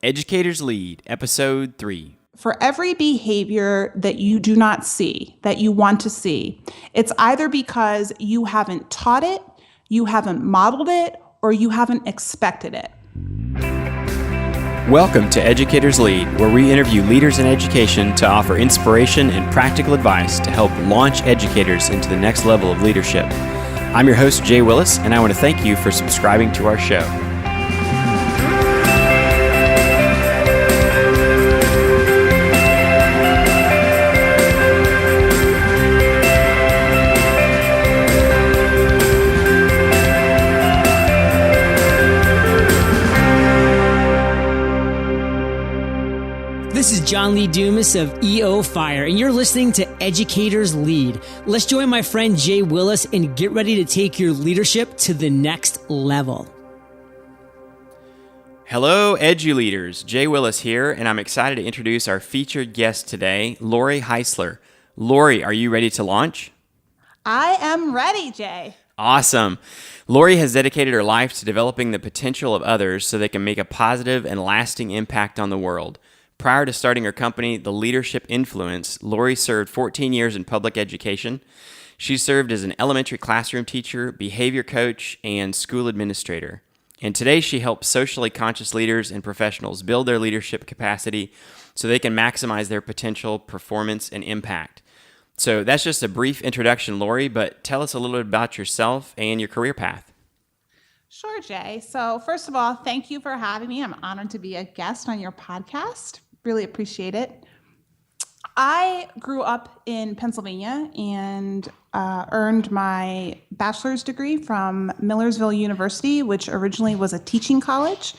Educators Lead, Episode 3. For every behavior that you do not see, that you want to see, it's either because you haven't taught it, you haven't modeled it, or you haven't expected it. Welcome to Educators Lead, where we interview leaders in education to offer inspiration and practical advice to help launch educators into the next level of leadership. I'm your host, Jay Willis, and I want to thank you for subscribing to our show. This is John Lee Dumas of EO Fire, and you're listening to Educators Lead. Let's join my friend Jay Willis and get ready to take your leadership to the next level. Hello, EduLeaders. Jay Willis here, and I'm excited to introduce our featured guest today, Lori Heisler. Lori, are you ready to launch? I am ready, Jay. Awesome. Lori has dedicated her life to developing the potential of others so they can make a positive and lasting impact on the world. Prior to starting her company, The Leadership Influence, Lori served 14 years in public education. She served as an elementary classroom teacher, behavior coach, and school administrator. And today she helps socially conscious leaders and professionals build their leadership capacity so they can maximize their potential, performance, and impact. So that's just a brief introduction, Lori, but tell us a little bit about yourself and your career path. Sure, Jay. So first of all, thank you for having me. I'm honored to be a guest on your podcast. Really appreciate it. I grew up in Pennsylvania and earned my bachelor's degree from Millersville University, which originally was a teaching college.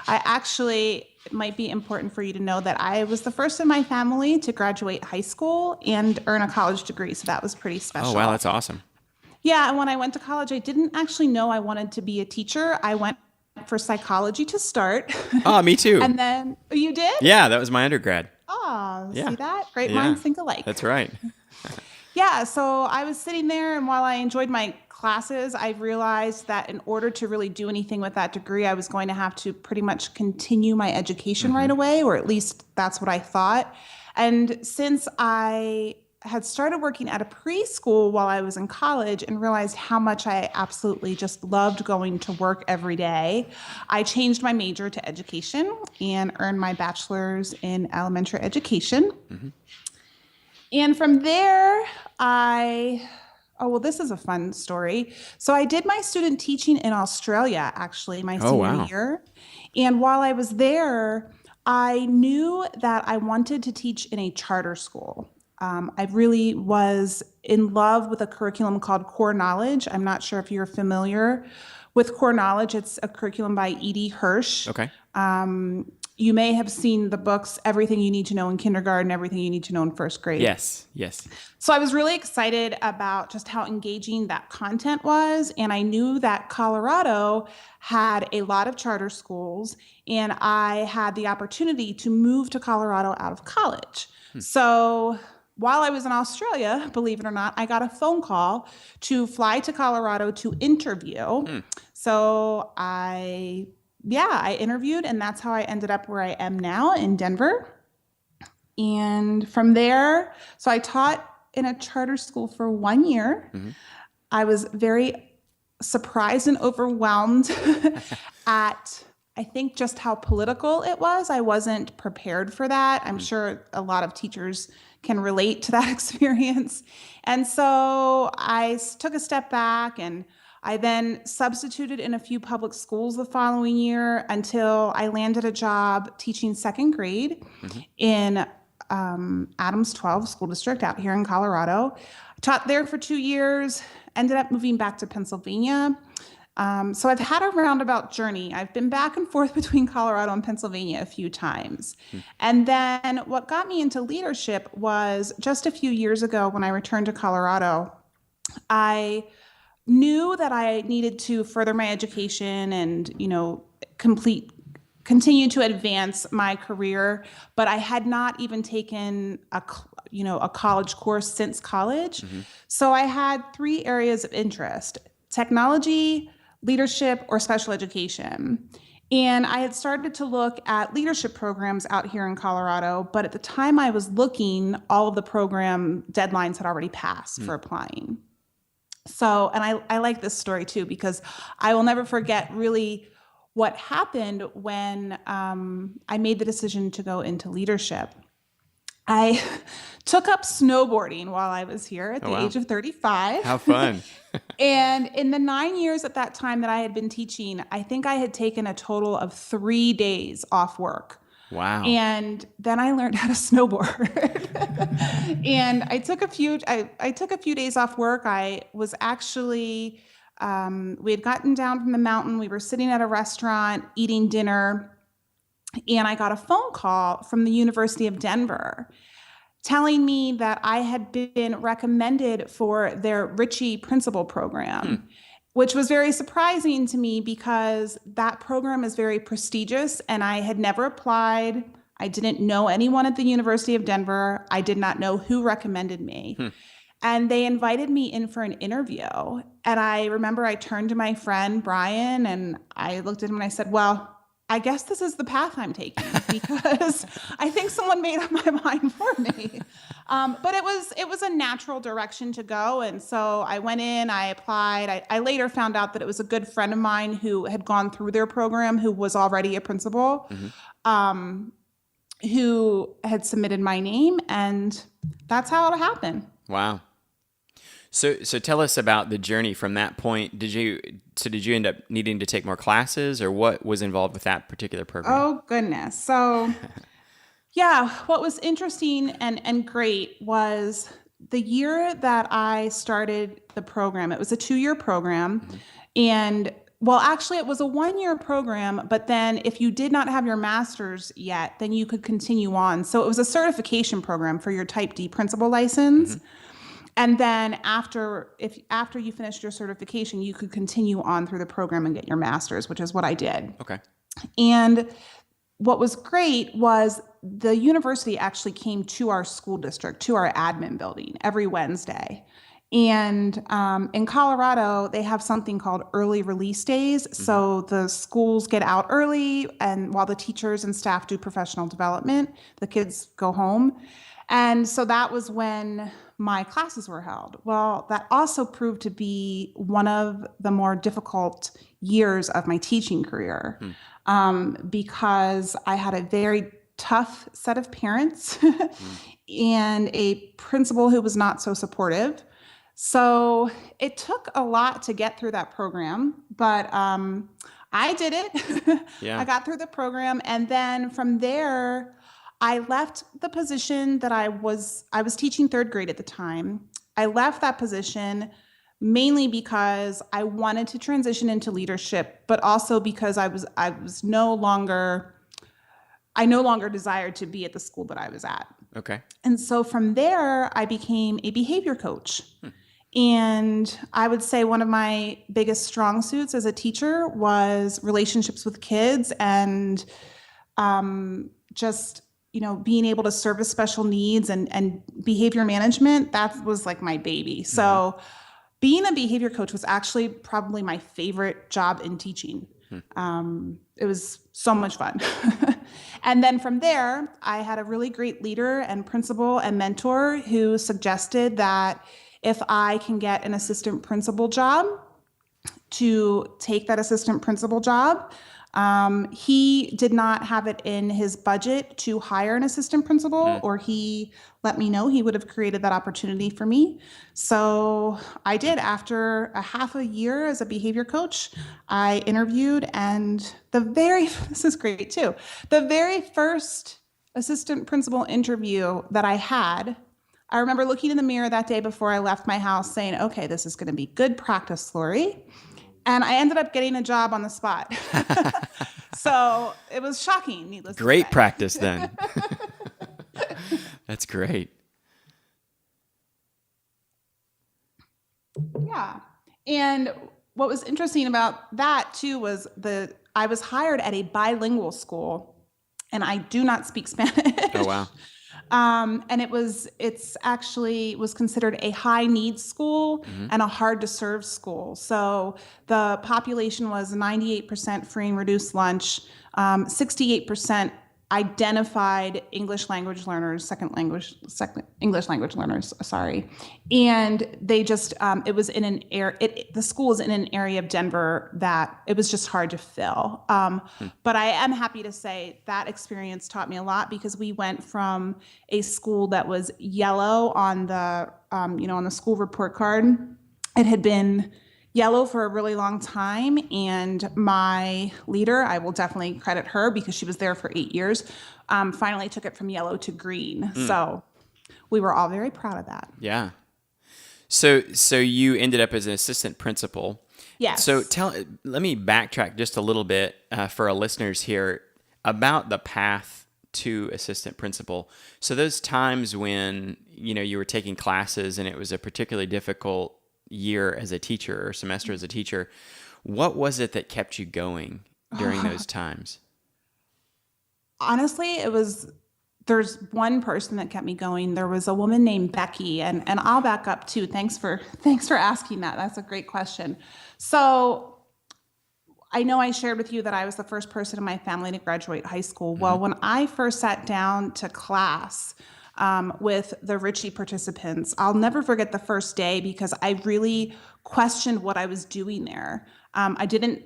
It might be important for you to know that I was the first in my family to graduate high school and earn a college degree, so that was pretty special. Oh, wow, that's awesome. Yeah, and when I went to college, I didn't actually know I wanted to be a teacher. I went for psychology to start. Oh, me too. And then, you did? Yeah, that was my undergrad. Oh, Yeah. See that? Great minds think alike. That's right. Yeah, so I was sitting there, and while I enjoyed my classes, I realized that in order to really do anything with that degree, I was going to have to pretty much continue my education right away, or at least that's what I thought. And since I had started working at a preschool while I was in college and realized how much I absolutely just loved going to work every day, I changed my major to education and earned my bachelor's in elementary education. Mm-hmm. And from there, this is a fun story. So I did my student teaching in Australia, actually, my senior year. And while I was there, I knew that I wanted to teach in a charter school. I really was in love with a curriculum called Core Knowledge. I'm not sure if you're familiar with Core Knowledge. It's a curriculum by E.D. Hirsch. Okay. You may have seen the books, Everything You Need to Know in Kindergarten, Everything You Need to Know in First Grade. Yes. So I was really excited about just how engaging that content was. And I knew that Colorado had a lot of charter schools, and I had the opportunity to move to Colorado out of college. So while I was in Australia, believe it or not, I got a phone call to fly to Colorado to interview. So I interviewed, and that's how I ended up where I am now in Denver. And from there, so I taught in a charter school for 1 year. Mm-hmm. I was very surprised and overwhelmed at, I think, just how political it was. I wasn't prepared for that. I'm sure a lot of teachers can relate to that experience. And so I took a step back, and I then substituted in a few public schools the following year until I landed a job teaching second grade in Adams 12 School District out here in Colorado. I taught there for 2 years, ended up moving back to Pennsylvania. So I've had a roundabout journey. I've been back and forth between Colorado and Pennsylvania a few times. And then what got me into leadership was just a few years ago when I returned to Colorado, I knew that I needed to further my education and, continue to advance my career, but I had not even taken a college course since college. So I had 3 areas of interest: technology, leadership, or special education. And I had started to look at leadership programs out here in Colorado, but at the time I was looking, all of the program deadlines had already passed for applying. So, and I like this story too, because I will never forget really what happened when I made the decision to go into leadership. I took up snowboarding while I was here at the age of 35. How fun. And in the 9 years at that time that I had been teaching, I think I had taken a total of 3 days off work. Wow. And then I learned how to snowboard. And I took a few days off work. I was actually, we had gotten down from the mountain. We were sitting at a restaurant eating dinner. And I got a phone call from the University of Denver telling me that I had been recommended for their Ritchie Principal Program, which was very surprising to me because that program is very prestigious and I had never applied. I didn't know anyone at the University of Denver. I did not know who recommended me. And they invited me in for an interview. And I remember I turned to my friend, Brian, and I looked at him and I said, well, I guess this is the path I'm taking because I think someone made up my mind for me. But it was a natural direction to go. And so I went in, I applied. I later found out that it was a good friend of mine who had gone through their program, who was already a principal, who had submitted my name. And that's how it happened. Wow. So tell us about the journey from that point. Did you end up needing to take more classes, or what was involved with that particular program? Oh, goodness. So, yeah, what was interesting and great was the year that I started the program. It was a 2-year program. And, well, actually, it was a 1-year program. But then if you did not have your master's yet, then you could continue on. So it was a certification program for your Type D principal license. And then after you finished your certification, you could continue on through the program and get your master's, which is what I did. Okay. And what was great was the university actually came to our school district, to our admin building every Wednesday. And in Colorado, they have something called early release days. So the schools get out early, and while the teachers and staff do professional development, the kids go home. And so that was when my classes were held. Well, that also proved to be one of the more difficult years of my teaching career because I had a very tough set of parents and a principal who was not so supportive. So it took a lot to get through that program, but I did it. I got through the program, and then from there, I left the position that I was teaching 3rd grade at the time. I left that position mainly because I wanted to transition into leadership, but also because I no longer desired to be at the school that I was at. Okay. And so from there, I became a behavior coach. And I would say one of my biggest strong suits as a teacher was relationships with kids and just being able to service special needs and behavior management. That was like my baby. So being a behavior coach was actually probably my favorite job in teaching. It was so much fun. And then from there, I had a really great leader and principal and mentor who suggested that if I can get an assistant principal job, to take that assistant principal job. He did not have it in his budget to hire an assistant principal, or he let me know he would have created that opportunity for me. So I did. After a half a year as a behavior coach, I interviewed, and this is great too. The very first assistant principal interview that I had, I remember looking in the mirror that day before I left my house saying, okay, this is going to be good practice, Lori. And I ended up getting a job on the spot. So it was shocking, needless to say. Great practice then. That's great. Yeah. And what was interesting about that too was I was hired at a bilingual school, and I do not speak Spanish. Oh, wow. And it's actually was considered a high needs school and a hard to serve school. So the population was 98% free and reduced lunch, 68% identified English language learners, second English language learners, sorry. And they just, it was in an area, the school was in an area of Denver that it was just hard to fill. But I am happy to say that experience taught me a lot, because we went from a school that was yellow on the, on the school report card. It had been yellow for a really long time, and my leader, I will definitely credit her because she was there for 8 years, finally took it from yellow to green. So we were all very proud of that. Yeah. So you ended up as an assistant principal. Yes. So let me backtrack just a little bit for our listeners here about the path to assistant principal. So those times when, you were taking classes and it was a particularly difficult year as a teacher or semester as a teacher, what was it that kept you going during those times? Honestly, there's one person that kept me going. There was a woman named Becky, and I'll back up too. Thanks for asking that. That's a great question. So I know I shared with you that I was the first person in my family to graduate high school. Well, when I first sat down to class with the Ritchie participants, I'll never forget the first day, because I really questioned what I was doing there. I didn't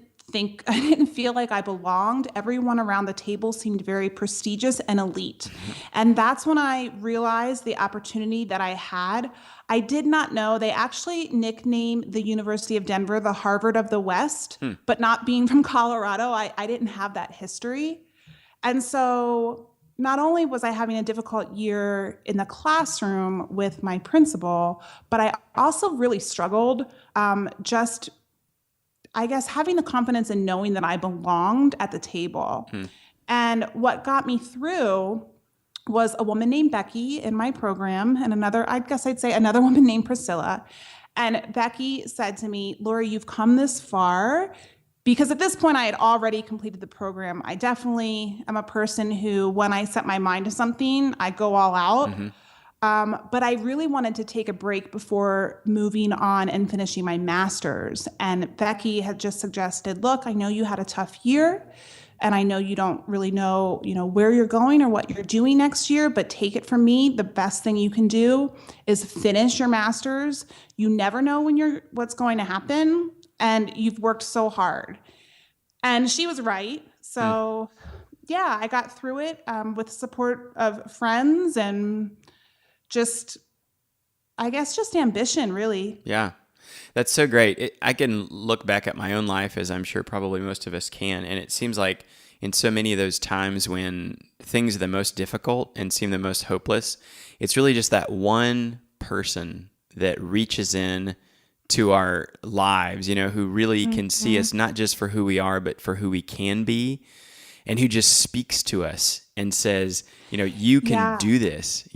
feel like I belonged. Everyone around the table seemed very prestigious and elite. And that's when I realized the opportunity that I had. I did not know they actually nicknamed the University of Denver the Harvard of the West, but not being from Colorado, I didn't have that history. And so not only was I having a difficult year in the classroom with my principal, but I also really struggled just, I guess, having the confidence in knowing that I belonged at the table. And what got me through was a woman named Becky in my program, and another woman named Priscilla. And Becky said to me, "Lori, you've come this far." Because at this point I had already completed the program. I definitely am a person who, when I set my mind to something, I go all out. But I really wanted to take a break before moving on and finishing my master's. And Becky had just suggested, "Look, I know you had a tough year, and I know you don't really know, where you're going or what you're doing next year, but take it from me, the best thing you can do is finish your master's. You never know what's going to happen, and you've worked so hard." And she was right. So yeah, I got through it with support of friends and just ambition, really. Yeah. That's so great. I can look back at my own life, as I'm sure probably most of us can, and it seems like in so many of those times when things are the most difficult and seem the most hopeless, it's really just that one person that reaches in to our lives, who really can see us not just for who we are, but for who we can be, and who just speaks to us and says, you can do this,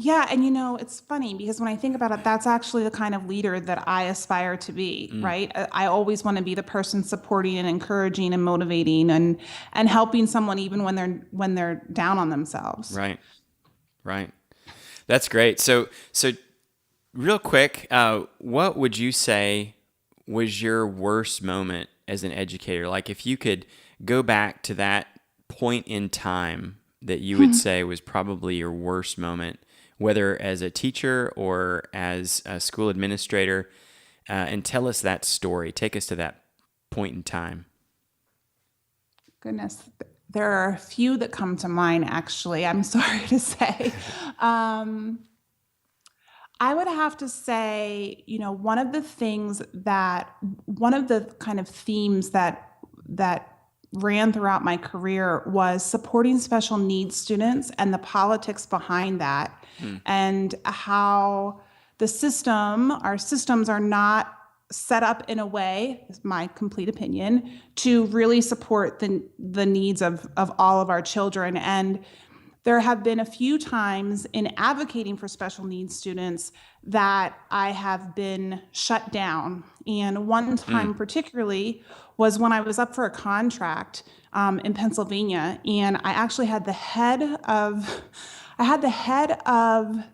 Yeah, and it's funny because when I think about it, that's actually the kind of leader that I aspire to be, right? I always want to be the person supporting and encouraging and motivating and helping someone even when they're down on themselves. Right. That's great. So real quick, what would you say was your worst moment as an educator? Like, if you could go back to that point in time that you would say was probably your worst moment, whether as a teacher or as a school administrator, and tell us that story. Take us to that point in time. Goodness, there are a few that come to mind, actually, I'm sorry to say. I would have to say, one of the kind of themes that ran throughout my career was supporting special needs students and the politics behind that, and how our systems are not set up in a way, is my complete opinion, to really support the needs of all of our children. And there have been a few times in advocating for special needs students that I have been shut down. And one time particularly was when I was up for a contract in Pennsylvania, and I actually had the head of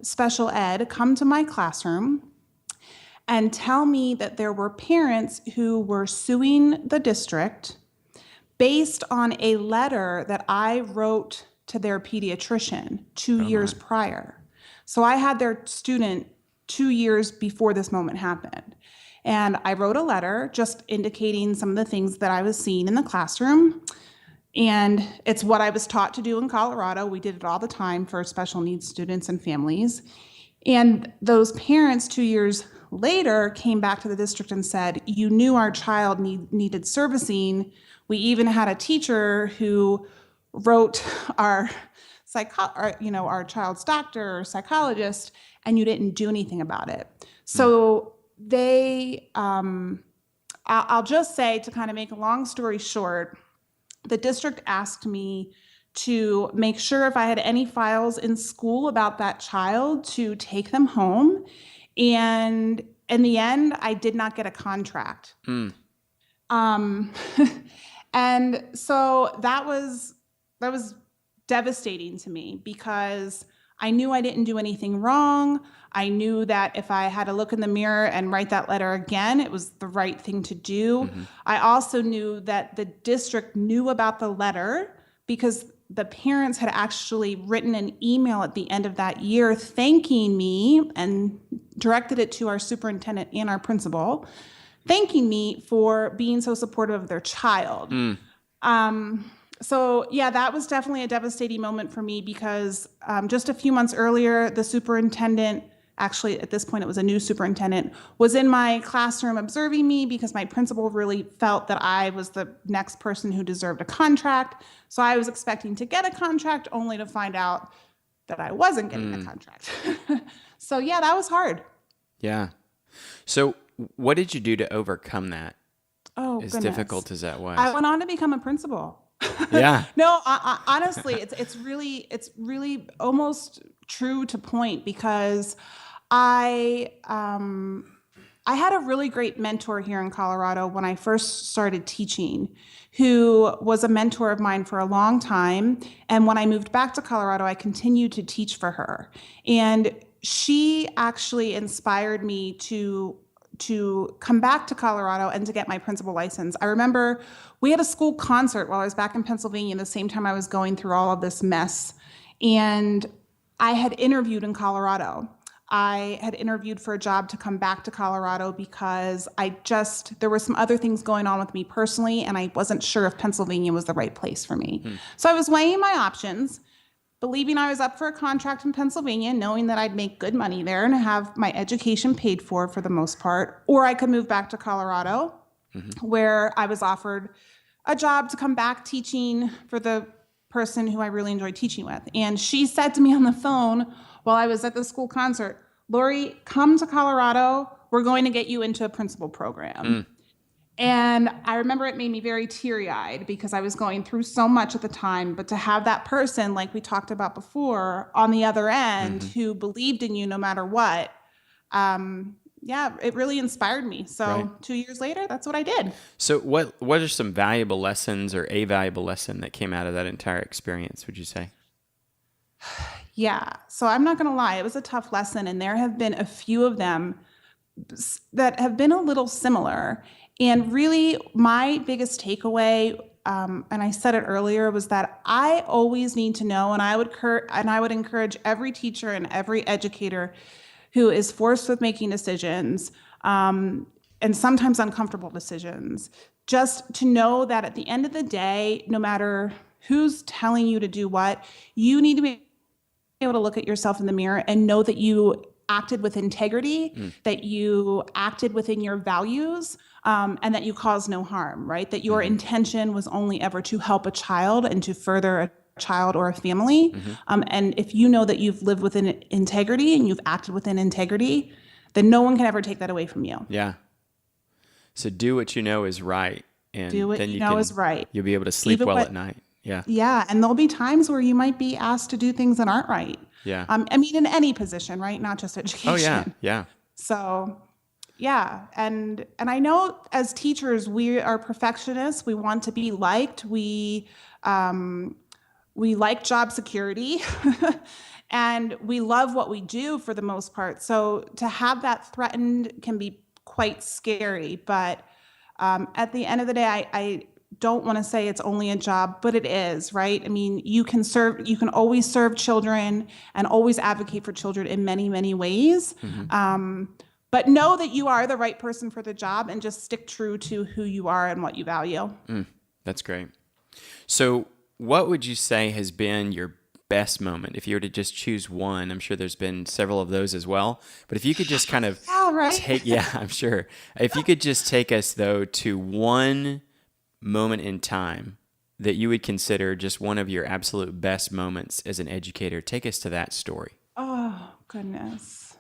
special ed come to my classroom and tell me that there were parents who were suing the district based on a letter that I wrote to their pediatrician 2 years prior. So I had their student 2 years before this moment happened. And I wrote a letter just indicating some of the things that I was seeing in the classroom. And it's what I was taught to do in Colorado. We did it all the time for special needs students and families. And those parents 2 years later came back to the district and said, you knew our child needed servicing. We even had a teacher who wrote our child's doctor or psychologist, and you didn't do anything about it. So I'll just say, to kind of make a long story short, the district asked me to make sure if I had any files in school about that child to take them home. And in the end, I did not get a contract. And so that was devastating to me, because I knew I didn't do anything wrong. I knew that if I had to look in the mirror and write that letter again, it was the right thing to do. I also knew that the district knew about the letter because the parents had actually written an email at the end of that year thanking me and directed it to our superintendent and our principal, thanking me for being so supportive of their child. So yeah, that was definitely a devastating moment for me, because just a few months earlier, the superintendent, actually at this point it was a new superintendent, was in my classroom observing me because my principal really felt that I was the next person who deserved a contract. So I was expecting to get a contract, only to find out that I wasn't getting a contract. So yeah, that was hard. Yeah. So what did you do to overcome that? Oh, as goodness. difficult as that was? I went on to become a principal. Yeah. No, honestly, it's really almost true to point, because I had a really great mentor here in Colorado when I first started teaching, who was a mentor of mine for a long time. And when I moved back to Colorado, I continued to teach for her. And she actually inspired me to come back to Colorado and to get my principal license. I remember we had a school concert while I was back in Pennsylvania, the same time I was going through all of this mess. And I had interviewed in Colorado. I had interviewed for a job to come back to Colorado because there were some other things going on with me personally, and I wasn't sure if Pennsylvania was the right place for me. So I was weighing my options, believing I was up for a contract in Pennsylvania, knowing that I'd make good money there and have my education paid for the most part, or I could move back to Colorado, where I was offered a job to come back teaching for the person who I really enjoyed teaching with. And she said to me on the phone while I was at the school concert, "Lori, come to Colorado. We're going to get you into a principal program." And I remember it made me very teary-eyed because I was going through so much at the time. But to have that person, like we talked about before, on the other end who believed in you no matter what, it really inspired me. So 2 years later, that's what I did. So what are some valuable lessons, or a valuable lesson that came out of that entire experience, would you say? Yeah. So I'm not going to lie. It was a tough lesson. And there have been a few of them that have been a little similar. And really, my biggest takeaway, and I said it earlier, was that I always need to know, and I would encourage every teacher and every educator who is forced with making decisions, and sometimes uncomfortable decisions, just to know that at the end of the day, no matter who's telling you to do what, you need to be able to look at yourself in the mirror and know that you acted with integrity, that you acted within your values, and that you caused no harm, right? That your intention was only ever to help a child and to further a child or a family. And if you know that you've lived within integrity and you've acted within integrity, then no one can ever take that away from you. Yeah. So do what you know is right. And do what then you know is right. You'll be able to sleep well at night. Yeah. Yeah. And there'll be times where you might be asked to do things that aren't right. Yeah. I mean, in any position, right? Not just education. Oh, yeah. Yeah. So, yeah. And I know as teachers, we are perfectionists. We want to be liked. We like job security and we love what we do for the most part. So to have that threatened can be quite scary. But at the end of the day, I don't want to say it's only a job, but it is, right? I mean, you can always serve children and always advocate for children in many, many ways. But know that you are the right person for the job and just stick true to who you are and what you value. That's great. So what would you say has been your best moment? If you were to just choose one, I'm sure there's been several of those as well. But if you could just kind of I'm sure. If you could just take us, though, to one moment in time that you would consider just one of your absolute best moments as an educator, take us to that story. Oh, goodness.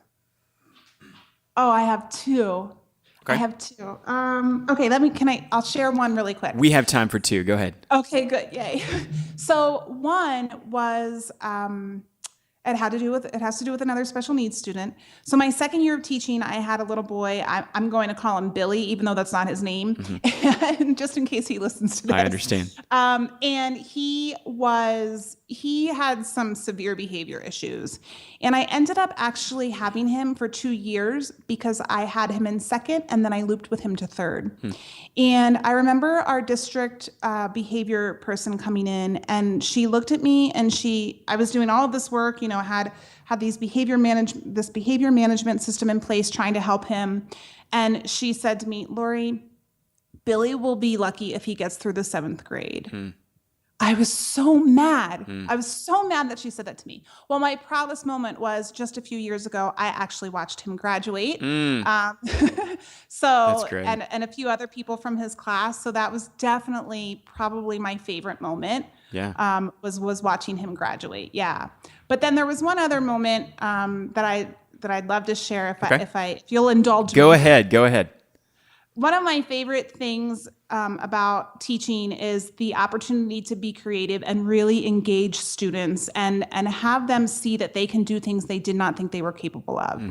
Oh, I have two. Okay. I have two. Okay, I'll share one really quick. We have time for two. Go ahead. Okay, good. Yay. So one was, it has to do with another special needs student. So my second year of teaching, I had a little boy. I'm going to call him Billy, even though that's not his name, and just in case he listens to this. I understand. And he had some severe behavior issues. And I ended up actually having him for 2 years because I had him in second and then I looped with him to third. And I remember our district behavior person coming in and she looked at me and I was doing all of this work, I had this behavior management system in place trying to help him. And she said to me, Lori, Billy will be lucky if he gets through the 7th grade. I was so mad. I was so mad that she said that to me. Well, my proudest moment was just a few years ago, I actually watched him graduate. That's great. And a few other people from his class. So that was definitely probably my favorite moment. Yeah. Was watching him graduate. Yeah. But then there was one other moment that I'd love to share if you'll indulge me. Go ahead. One of my favorite things about teaching is the opportunity to be creative and really engage students and have them see that they can do things they did not think they were capable of.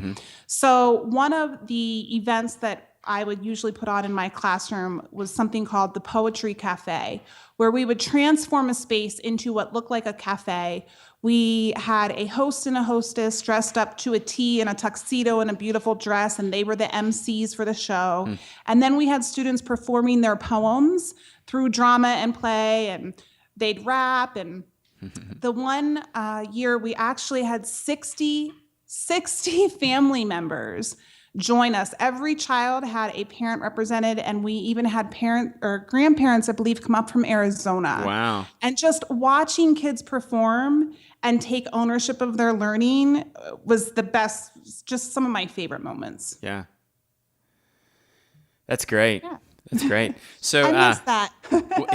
So one of the events that I would usually put on in my classroom was something called the Poetry Cafe, where we would transform a space into what looked like a cafe. We had a host and a hostess dressed up to a T in a tuxedo and a beautiful dress, and they were the MCs for the show. And then we had students performing their poems through drama and play, and they'd rap. And the one year we actually had 60 family members join us. Every child had a parent represented, and we even had grandparents, I believe, come up from Arizona. Wow. And just watching kids perform and take ownership of their learning was the best, just some of my favorite moments. Yeah. That's great. Yeah. That's great. So I missed that.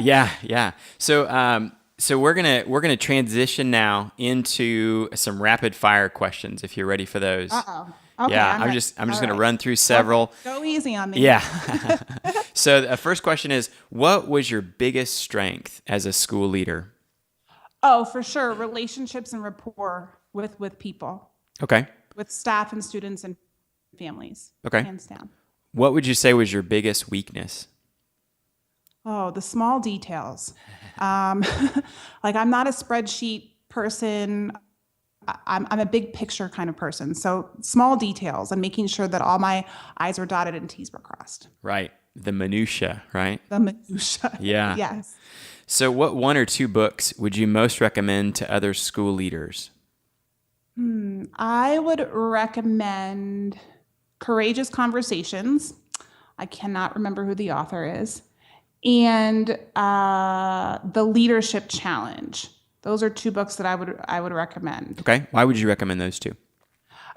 yeah. So we're gonna transition now into some rapid fire questions if you're ready for those. Uh-oh. Okay, Yeah, I'm just going to run through several. Okay, go easy on me. Yeah. So the first question is, what was your biggest strength as a school leader? Oh, for sure. Relationships and rapport with people, Okay. with staff and students and families. Okay. Hands down. What would you say was your biggest weakness? Oh, the small details. Like I'm not a spreadsheet person. I'm a big picture kind of person. So small details and making sure that all my I's were dotted and T's were crossed. Right. The minutia, right? The minutia. Yeah. Yes. So what 1 or 2 books would you most recommend to other school leaders? I would recommend Courageous Conversations. I cannot remember who the author is. And The Leadership Challenge. Those are 2 books that I would recommend. Okay. Why would you recommend those 2?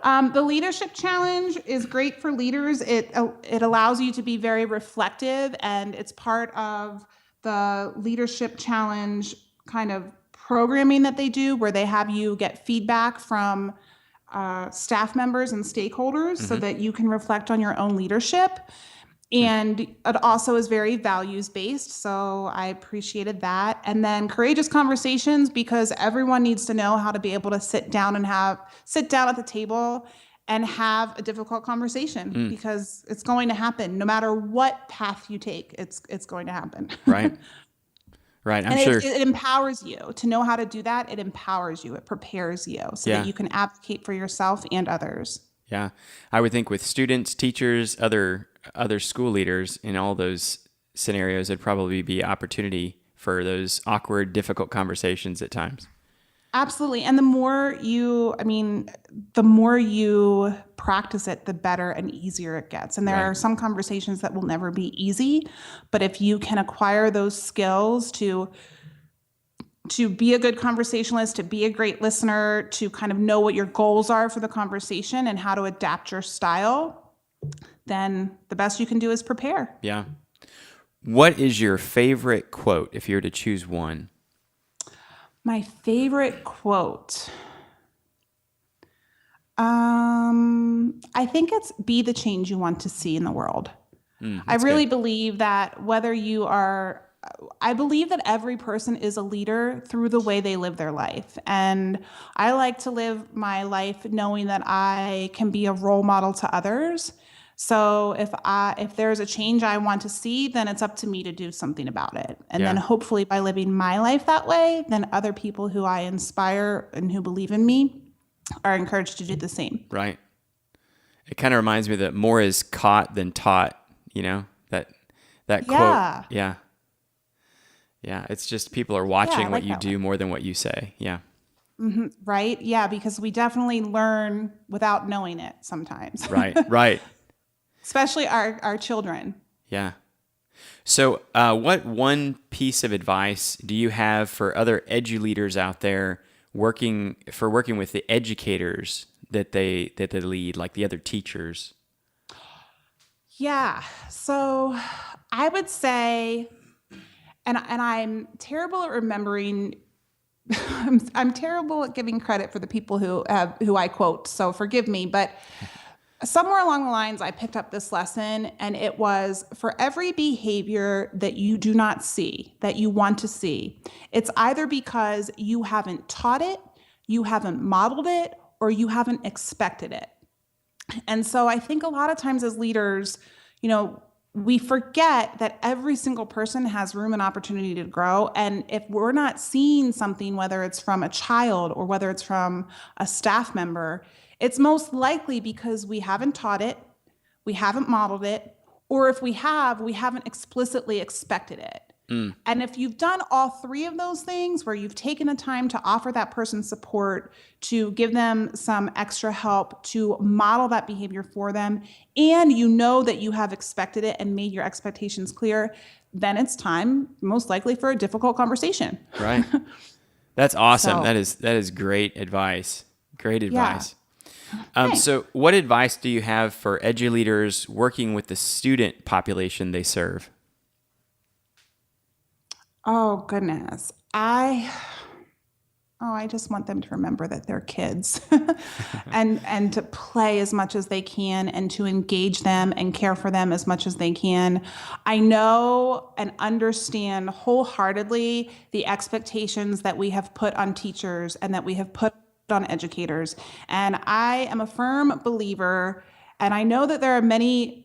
The Leadership Challenge is great for leaders. It allows you to be very reflective, and it's part of the Leadership Challenge kind of programming that they do, where they have you get feedback from staff members and stakeholders so that you can reflect on your own leadership. And it also is very values based. So I appreciated that. And then courageous conversations, because everyone needs to know how to be able to sit down at the table and have a difficult conversation, because it's going to happen no matter what path you take. It's going to happen. Right. Right. I'm And sure. it empowers you to know how to do that. It empowers you. It prepares you so Yeah. that you can advocate for yourself and others. Yeah. I would think with students, teachers, other school leaders in all those scenarios, it'd probably be opportunity for those awkward, difficult conversations at times. Absolutely. And the more you practice it, the better and easier it gets. And there Right. are some conversations that will never be easy, but if you can acquire those skills to be a good conversationalist, to be a great listener, to kind of know what your goals are for the conversation and how to adapt your style, then the best you can do is prepare. Yeah. What is your favorite quote if you were to choose one? My favorite quote. I think it's be the change you want to see in the world. I really believe that I believe that every person is a leader through the way they live their life. And I like to live my life knowing that I can be a role model to others. So if there's a change I want to see, then it's up to me to do something about it. And then hopefully by living my life that way, then other people who I inspire and who believe in me are encouraged to do the same. Right. It kind of reminds me that more is caught than taught, that quote. Yeah. Yeah. It's just people are watching what you do more than what you say. Yeah. Mm-hmm. Right. Yeah. Because we definitely learn without knowing it sometimes. Right. Right. Especially our children. Yeah. So what one piece of advice do you have for other edu-leaders out there working with the educators that they lead, like the other teachers? Yeah. So I would say, and I'm terrible at remembering. I'm terrible at giving credit for the people who I quote. So forgive me, but somewhere along the lines, I picked up this lesson, and it was, for every behavior that you do not see, that you want to see, it's either because you haven't taught it, you haven't modeled it, or you haven't expected it. And so I think a lot of times as leaders, we forget that every single person has room and opportunity to grow. And if we're not seeing something, whether it's from a child or whether it's from a staff member, it's most likely because we haven't taught it, we haven't modeled it, or if we have, we haven't explicitly expected it. And if you've done all three of those things, where you've taken the time to offer that person support, to give them some extra help, to model that behavior for them, and you know that you have expected it and made your expectations clear, then it's time, most likely, for a difficult conversation. Right. That's awesome. So, that is great advice. Great advice. Thanks. So what advice do you have for edu-leaders working with the student population they serve? Oh, goodness. I just want them to remember that they're kids and to play as much as they can and to engage them and care for them as much as they can. I know and understand wholeheartedly the expectations that we have put on teachers and that we have put on educators. And I am a firm believer, and I know that there are many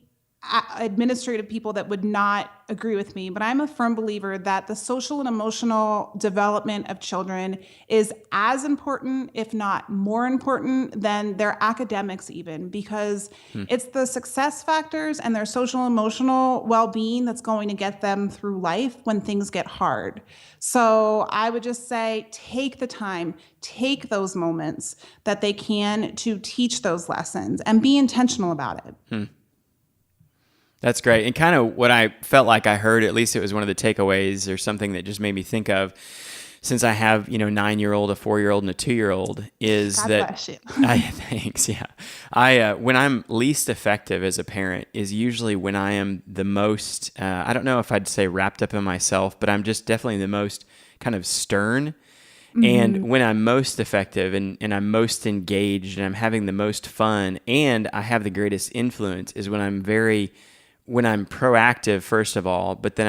administrative people that would not agree with me, but I'm a firm believer that the social and emotional development of children is as important, if not more important, than their academics even, because it's the success factors and their social and emotional well-being that's going to get them through life when things get hard. So I would just say, take the time, take those moments that they can to teach those lessons and be intentional about it. That's great. And kind of what I felt like I heard, at least it was one of the takeaways or something that just made me think of, since I have, 9-year-old, a 4-year-old, and a 2-year-old, is God that bless you. thanks. Yeah. When I'm least effective as a parent is usually when I am the most, I don't know if I'd say wrapped up in myself, but I'm just definitely the most kind of stern. And when I'm most effective and I'm most engaged and I'm having the most fun and I have the greatest influence is when I'm very when I'm proactive, first of all, but then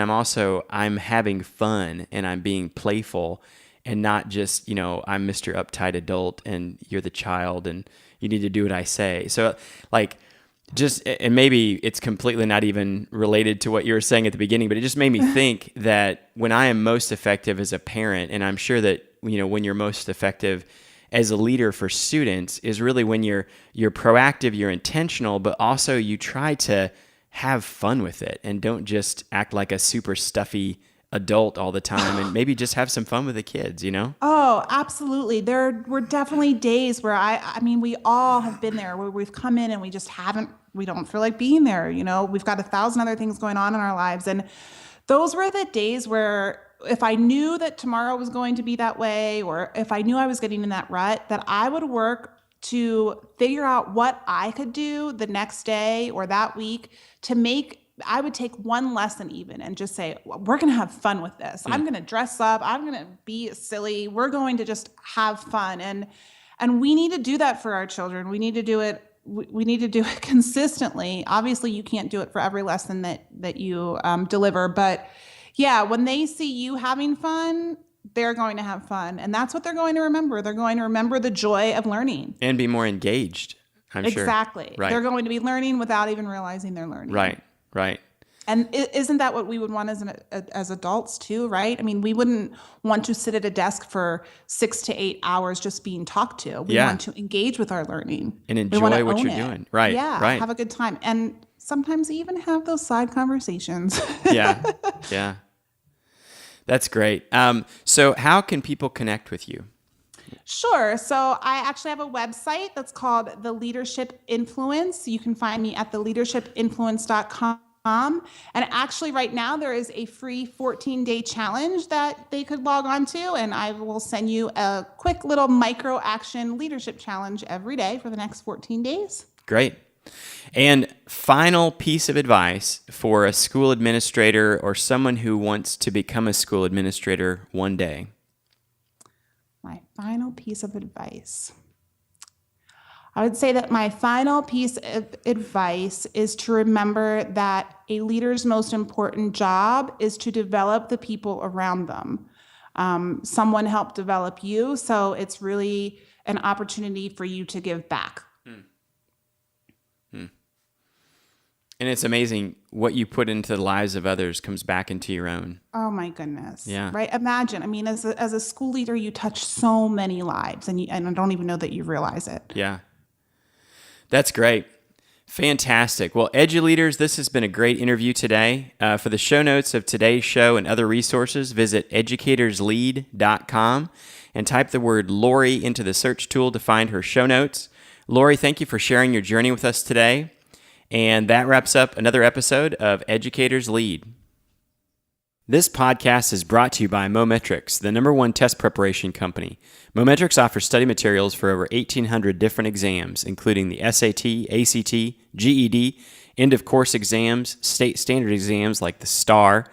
I'm having fun and I'm being playful and not just, I'm Mr. Uptight adult and you're the child and you need to do what I say. So and maybe it's completely not even related to what you were saying at the beginning, but it just made me think that when I am most effective as a parent, and I'm sure that, when you're most effective as a leader for students is really when you're proactive, you're intentional, but also you try to have fun with it and don't just act like a super stuffy adult all the time and maybe just have some fun with the kids, Oh, absolutely. There were definitely days where I mean, we all have been there where we've come in and we don't feel like being there. We've got 1,000 other things going on in our lives. And those were the days where if I knew that tomorrow was going to be that way, or if I knew I was getting in that rut, that I would work to figure out what I could do the next day or that week I would take one lesson even and just say, we're going to have fun with this. I'm going to dress up. I'm going to be silly. We're going to just have fun. And we need to do that for our children. We need to do it. We need to do it consistently. Obviously, you can't do it for every lesson that you deliver. But yeah, when they see you having fun, they're going to have fun. And that's what they're going to remember. They're going to remember the joy of learning. And be more engaged, I'm sure. Exactly. Right. They're going to be learning without even realizing they're learning. Right. And isn't that what we would want as adults too, right? I mean, we wouldn't want to sit at a desk for 6 to 8 hours just being talked to. We want to engage with our learning. And enjoy what you're doing. Right. Yeah. Right. Have a good time. And sometimes even have those side conversations. Yeah. That's great. So how can people connect with you? Sure. So I actually have a website that's called The Leadership Influence. You can find me at theleadershipinfluence.com. And actually right now there is a free 14-day challenge that they could log on to, and I will send you a quick little micro action leadership challenge every day for the next 14 days. Great. And final piece of advice for a school administrator or someone who wants to become a school administrator one day. My final piece of advice. I would say that my final piece of advice is to remember that a leader's most important job is to develop the people around them. Someone helped develop you, so it's really an opportunity for you to give back. And it's amazing what you put into the lives of others comes back into your own. Oh my goodness. Yeah. Right. Imagine, I mean, as a school leader, you touch so many lives and I don't even know that you realize it. Yeah. That's great. Fantastic. Well, EduLeaders, this has been a great interview today. For the show notes of today's show and other resources, visit educatorslead.com and type the word Lori into the search tool to find her show notes. Lori, thank you for sharing your journey with us today. And that wraps up another episode of Educators Lead. This podcast is brought to you by Mometrics, the #1 test preparation company. Mometrics offers study materials for over 1,800 different exams, including the SAT, ACT, GED, end-of-course exams, state standard exams like the STAR,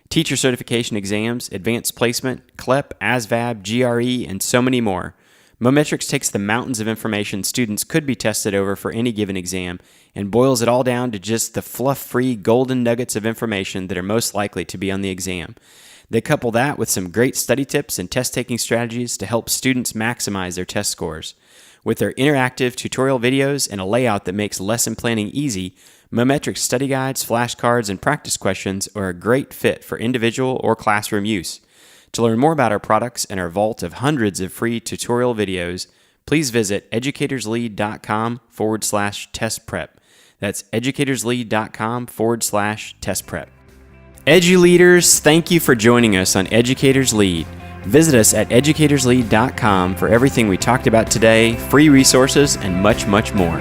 teacher certification exams, advanced placement, CLEP, ASVAB, GRE, and so many more. Mometrics takes the mountains of information students could be tested over for any given exam and boils it all down to just the fluff-free golden nuggets of information that are most likely to be on the exam. They couple that with some great study tips and test-taking strategies to help students maximize their test scores. With their interactive tutorial videos and a layout that makes lesson planning easy, Mometrics study guides, flashcards, and practice questions are a great fit for individual or classroom use. To learn more about our products and our vault of hundreds of free tutorial videos, please visit educatorslead.com/test prep. That's educatorslead.com/test prep. EduLeaders, thank you for joining us on Educators Lead. Visit us at educatorslead.com for everything we talked about today, free resources, and much, much more.